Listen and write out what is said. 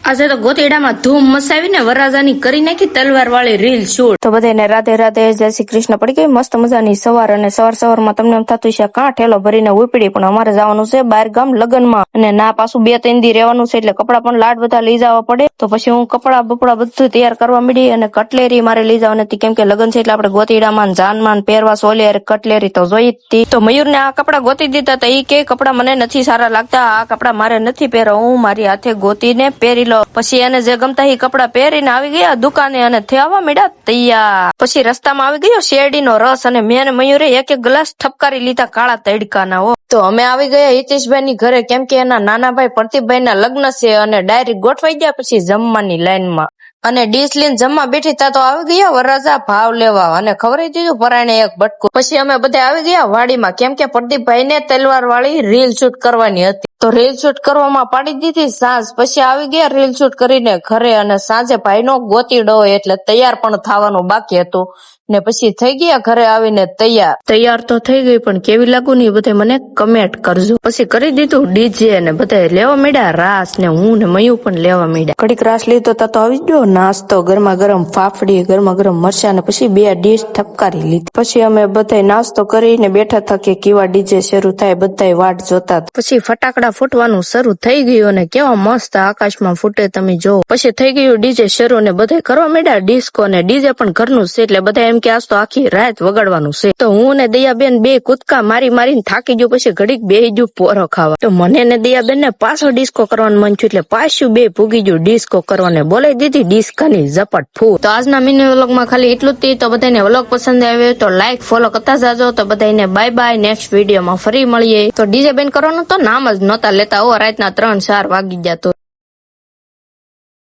આજે તો ગોતીડામાં ધૂમ મચાવીને વરરાજાની કરી નાખી તલવાર વાળી રીલ શૂટ. તો બધાને રાધે રાધે, જય શ્રી કૃષ્ણ. પડી ગઈ મસ્ત મજાની સવાર, અને સવારમાં તમને એમ થતું છે કાં ઠેલો ભરીને ઉપડી, પણ અમારે જવાનું છે બહાર ગામ લગ્નમાં, અને ના પાછું 2-3 દી રહેવાનું છે, એટલે કપડા પણ લાડ બધા લઈ જવા પડે. તો પછી હું કપડા બપડા બધું તૈયાર કરવા માંડી, અને કટલેરી મારે લઈ જવાની હતી, કેમ કે લગ્ન છે એટલે આપણે ગોતીડામાં જાનમાં પહેરવા સોલે કટલેરી તો જોઈ જ હતી. તો મયુર ને આ કપડા ગોતી દીધા, તો ઈ કે કપડા મને નથી સારા લાગતા, આ કપડા મારે નથી પહેરવા, હું મારી હાથે ગોતીને પહેરી લો. પછી એને જે ગમતા એ કપડા પહેરીને આવી ગયા દુકાને, અને થયા મીડા તૈયાર. પછી રસ્તામાં આવી ગયો શેરડીનો રસ, અને મેં મયુરે એક ગ્લાસ ઠપકારી લીધા કાળા તડકાના. તો અમે આવી ગયા હિતેશભાઈ ની ઘરે, કેમ કે એના નાના ભાઈ પ્રતિકભાઈ ના લગ્ન છે, અને ડાયરેક્ટ ગોઠવાઈ ગયા પછી જમવાની લાઈનમાં. અને ડીશ લઈને જમવા બેઠી તા તો આવી ગયા વરરાજા ભાવ લેવા, અને ખવડાવી દીધું પરાણે એક બટકું. પછી અમે બધા આવી ગયા વાડીમાં, કેમ કે પ્રદીપભાઈ ને તલવાર વાળી રીલ શૂટ કરવાની હતી. તો રીલ શૂટ કરવામાં પાડી દીધી સાંજ. પછી આવી ગયા રીલ શૂટ કરીને ઘરે, અને સાંજે ભાઈ નો ગોતીડો એટલે તૈયાર પણ થવાનું બાકી હતું. ને પછી થઈ ગયા ઘરે આવીને તૈયાર તો થઈ ગઈ, પણ કેવી લાગુ ને બધા મને કમેન્ટ કરજો. પછી કરી દીધું ડીજે, ને બધા લેવા માંડ્યા રાસ, ને હું ને મયુ પણ લેવા માંડ્યા. ઘડીક રાસ લીધો તો આવી ગયો નાસ્તો, ગરમા ગરમ ફાફડી, ગરમા ગરમ મરચા, ને પછી 2 ડીશ ઠપકારી લીધી. પછી અમે બધા નાસ્તો કરીને બેઠા હતા કે કેવા ડીજે શરૂ થાય, બધા વાટ જોતા. પછી ફટાકડા ફૂટવાનું શરૂ થઈ ગયું, અને કેવા મસ્ત આકાશમાં ફૂટે તમે જો. પછી થઈ ગયું ડીજે શરૂ, ને બધા કરવા માંડ્યા ડિસ્કો, ને ડીજે પણ ઘરનું છે, એટલે બધા એમ કે આજ તો આખી રાત વગાડવાનું છે. તો હું ને દયાબેન 2 કૂદકા મારીને થાકી ગયો. પછી ઘડીક બેહી ગયું પોરો ખાવા. તો મને ને દયાબેન ને પાછો ડિસ્કો કરવાનું મન થયું, એટલે પાછું 2 ભૂગી ગયું ડિસ્કો કરવાને, બોલાવી દીધી ડિસ્કાની ઝપટ ફૂ. તો આજના મિની વ્લોગમાં ખાલી એટલું જ. તો બધાને વ્લોગ પસંદ આવ્યો તો લાઈક ફોલો કરતા જાજો. તો બધાને બાય બાય, નેક્સ્ટ વિડીયોમાં ફરી મળીએ. તો ડીજે બેન કરવાનું તો નામ જ નહોતા લેતા, રાતના 3-4 વાગી ગયા. તો